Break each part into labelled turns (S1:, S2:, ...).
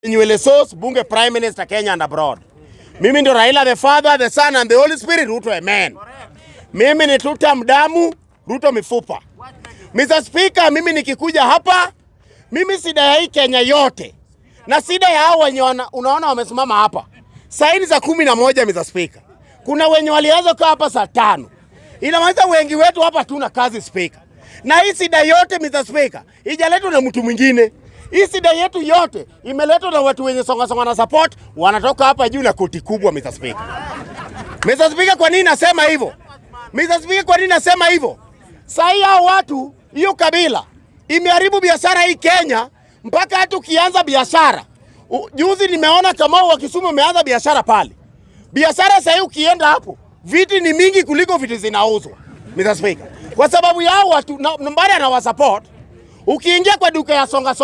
S1: Nywele Sauce, bunge Prime Minister Kenya and abroad. Mimi ndio Raila the Father, the Son and the Holy Spirit, Ruto amen. Mimi ni tuta mdamu, Ruto mifupa. Mr. Speaker, mimi nikikuja hapa, mimi sida ya hii Kenya yote. Na sida ya hao wenye unaona wamesimama hapa. Saini za 11 Mr. Speaker. Kuna wenye walianza kaa hapa saa 5. Inamaanisha wengi wetu hapa tuna kazi Speaker. Na hii sida yote Mr. Speaker, ijaletwa na mtu mwingine. Hii sida yetu yote imeletwa na watu wenye songa na support wanatoka hapa juu na koti kubwa Mr. Speaker. Mr. Speaker, kwa nini nasema hivyo? Mr. Speaker, kwa nini nasema hivyo? Sasa hao watu, hiyo kabila imeharibu biashara hii Kenya mpaka hata ukianza biashara. Juzi nimeona kama wa Kisumu umeanza biashara pale. Biashara sasa ukienda hapo, viti ni mingi kuliko viti zinauzwa. Mr. Speaker, kwa sababu yao watu nambari na support. Ukiingia kwa duka ya songa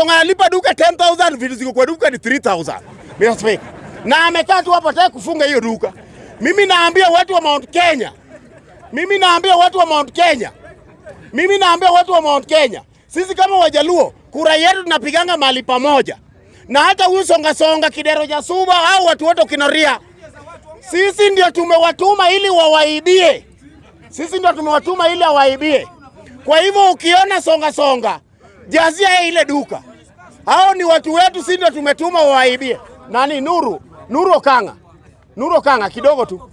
S1: analipa duka 10,000, vitu ziko kwa duka ni 3,000. Mr. Speaker, na amekaa tu hapa tayari kufunga hiyo duka. Mimi naambia watu wa Mount Kenya. Sisi kama Wajaluo, kura yetu tunapiganga mahali pamoja. Na hata huyu songa Kidero cha Suba au watu wote Kinoria. Sisi ndio tumewatuma ili wawaibie. Kwa hivyo ukiona songa, jazia ile duka. Hao ni watu wetu, sisi ndio tumetuma wawaibie. Nani Nuru Okanga kidogo tu.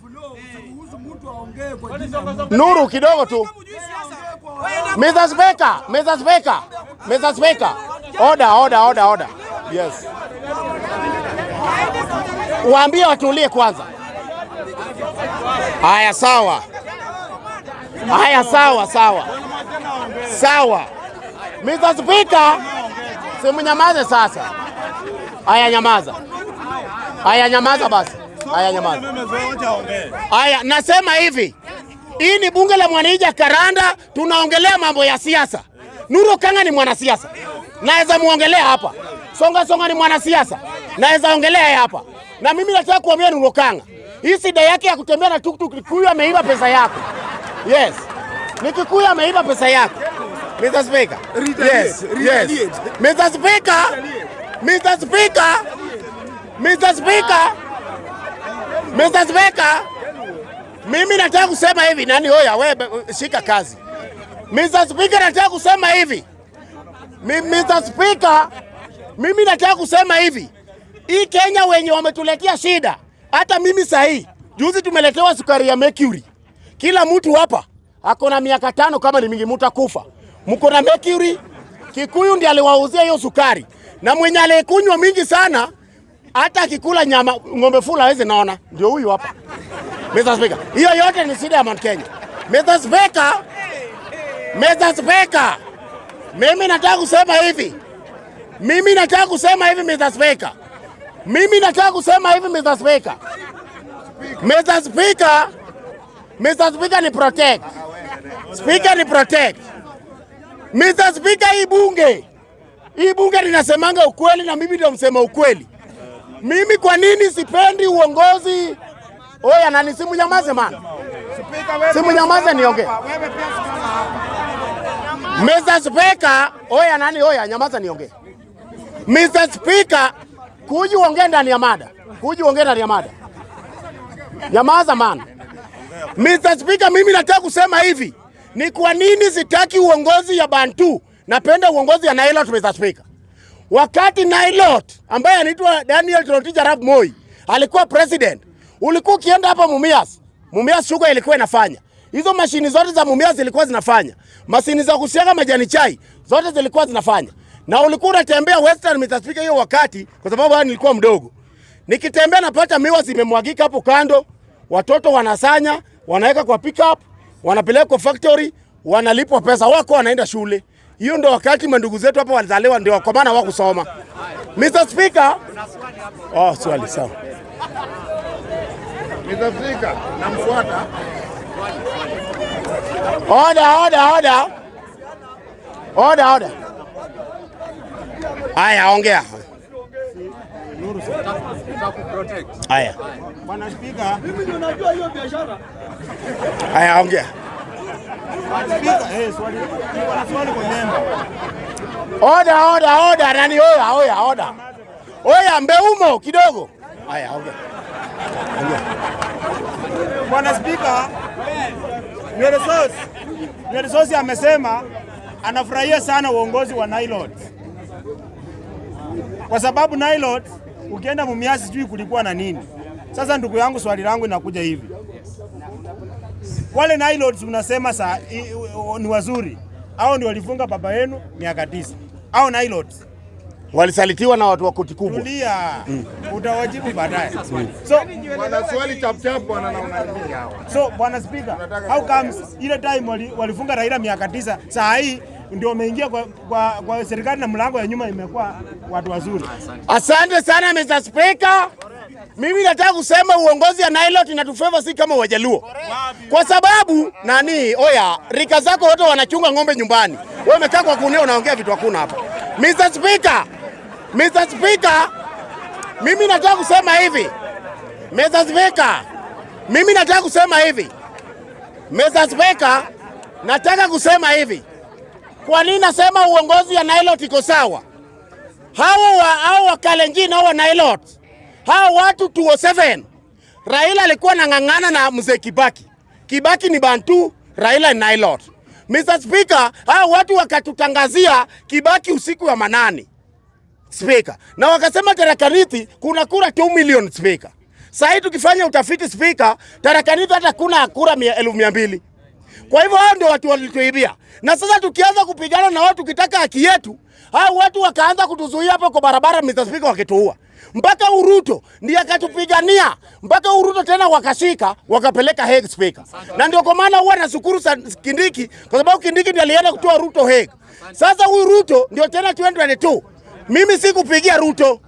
S1: Nuru kidogo tu. Mr. Speaker. Order. Yes. Waambie watulie kwanza. Haya sawa. Mr. Speaker, simunyamaze sasa. Haya nyamaza basi. Haya, nasema hivi. Hii ni bunge la Mwanija Karanda, tunaongelea mambo ya siasa. Nuru Okanga ni mwanasiasa. Naweza muongelea hapa. Songa ni mwanasiasa. Naweza ongelea hapa. Na mimi nataka kuambia Nuru Okanga, hii sida yake ya kutembea na tuktuk Kikuyu ameiba pesa yako. Yes. Ni Kikuyu ameiba pesa yako. Mr. Speaker. Yes. Mr. Speaker. Mimi nataka kusema hivi, nani hoya wewe shika kazi. Mr. Speaker, nataka kusema hivi. Mimi nataka kusema hivi. Hii Kenya wenye wametuletea shida. Hata mimi sahi, juzi tumeletewa sukari ya Mercury. Kila mtu hapa ako na miaka 5 kama ni mingi mtakufa. Mko na Mercury. Kikuyu ndiye aliwauzia hiyo sukari. Na mwenye alikunywa mingi sana hata akikula nyama ng'ombe fula hawezi naona. Ndio huyu hapa. Mr. Speaker, hiyo yote ni shida ya Mount Kenya. Mr. Speaker. Mimi nataka kusema hivi. Mr. Speaker. Mr. Speaker ni protect. Mr. Speaker, hii bunge linasemanga ukweli na mimi ndio msema ukweli. Mimi kwa nini sipendi uongozi? Oya nani simu nyamaze man. Simu nyamaze niongee. Mr. Speaker, oya nyamaza niongee. Mr. Speaker, kuji uongee ndani ya mada. Nyamaza man. Mr. Speaker, mimi nataka kusema hivi. Ni kwa nini sitaki uongozi ya Bantu? Napenda uongozi ya Nailot Mr. Speaker. Wakati Nailot ambaye anaitwa Daniel Toroitich Arap Moi alikuwa president, ulikuwa ukienda hapa Mumias Sugar ilikuwa inafanya. Hizo mashini zote za Mumias zilikuwa zinafanya. Mashini za kusiaga majani chai zote zilikuwa zinafanya. Na ulikuwa unatembea Western Mr. Speaker hiyo wakati kwa sababu nilikuwa mdogo. Nikitembea napata miwa zimemwagika hapo kando. Watoto wanasanya, wanaweka kwa pickup, wanapeleka kwa factory, wanalipwa pesa wako wanaenda shule. Hiyo ndio wakati mandugu zetu hapa walizaliwa ndio kwa maana hawakusoma. Mr. Speaker. Swali sawa.
S2: Mr. Speaker, namfuata.
S1: Order. Haya, ongea. Haya.
S2: Bwana Speaker,
S3: mimi ndio najua hiyo biashara.
S1: Haya, ongea.
S2: Swali kwa member.
S1: Order. Nani oya, order. Oya Mbeumo kidogo. Haya, okay.
S2: Bwana Spika, Nyeresosi amesema anafurahia sana uongozi wa Nilotes. Kwa sababu Nilotes ukienda Mumias sijui kulikuwa na nini. Sasa ndugu yangu, swali langu inakuja hivi. Wale Nilotes unasema ni wazuri au ndio walifunga baba yenu miaka 9? Au Nilotes
S1: walisalitiwa na watu wa koti kubwa?
S2: Tulia. Utawajibu baadaye. So
S3: wana swali chap bwana na unaambia hawa.
S2: So Bwana Speaker, how comes ile time walifunga Raila miaka 9, saa hii ndio wameingia kwa serikali na mlango ya nyuma imekuwa watu wazuri?
S1: Asante sana Mr. Speaker. Mimi nataka kusema uongozi ya Nilotes inatufavor si kama Wajaluo. Kwa sababu oya, rika zako wote wanachunga ng'ombe nyumbani. Wewe umekaa kwa kuneo unaongea vitu hakuna hapa. Mr. Speaker, mimi nataka kusema hivi. Mr. Speaker, nataka kusema hivi. Kwa nini nasema uongozi ya Nilotes iko sawa? Hao wa Kalenjin hao wa Nilotes, hao watu 207. Raila alikuwa anang'ang'ana na mzee Kibaki. Kibaki ni Bantu, Raila ni Nilotes. Mr. Speaker, hao watu wakatutangazia Kibaki usiku wa manane. Speaker. Na wakasema Tharaka Nithi kuna kura 2 million Speaker. Sasa tukifanya utafiti Speaker, Tharaka Nithi hata kuna kura 200,000. Kwa hivyo hao ndio watu walituibia. Na sasa tukianza kupigana na watu tukitaka haki yetu, hao watu wakaanza kutuzuia hapa kwa barabara Mr. Speaker wakituua. Mpaka Uruto ndiye akatupigania. Mpaka Uruto tena wakashika wakapeleka Hague Speaker. Na ndio kwa maana huwa nashukuru Kindiki kwa sababu Kindiki ndiye alienda kutoa Ruto Hague. Sasa huyu Ruto ndio tena 2022. Mimi sikupigia Ruto.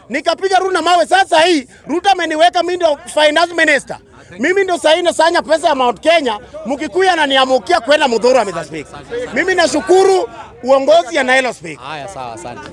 S1: Nikapiga Ruto na mawe. Sasa hii Ruto ameniweka mimi ndio finance minister. Mimi ndio sasa nasanya pesa ya Mount Kenya, mkikuya na niamukia kwenda Mudhuru Mr. Speaker. Mimi nashukuru uongozi ya Nilotes Speaker.
S4: Haya sawa, asante.